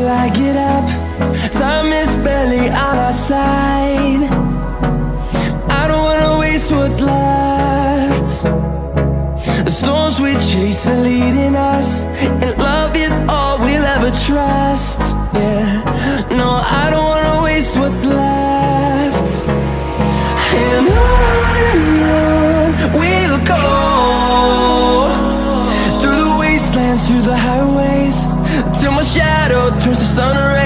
till I get up. Time is barely on our side. I don't wanna waste what's left. The storms we chase are leading us, and love is all we'll ever trust. Yeah, no, I don't wanna waste what's left. And on we'll go, through the wastelands, through the highways, till my shadow turns to sun rays.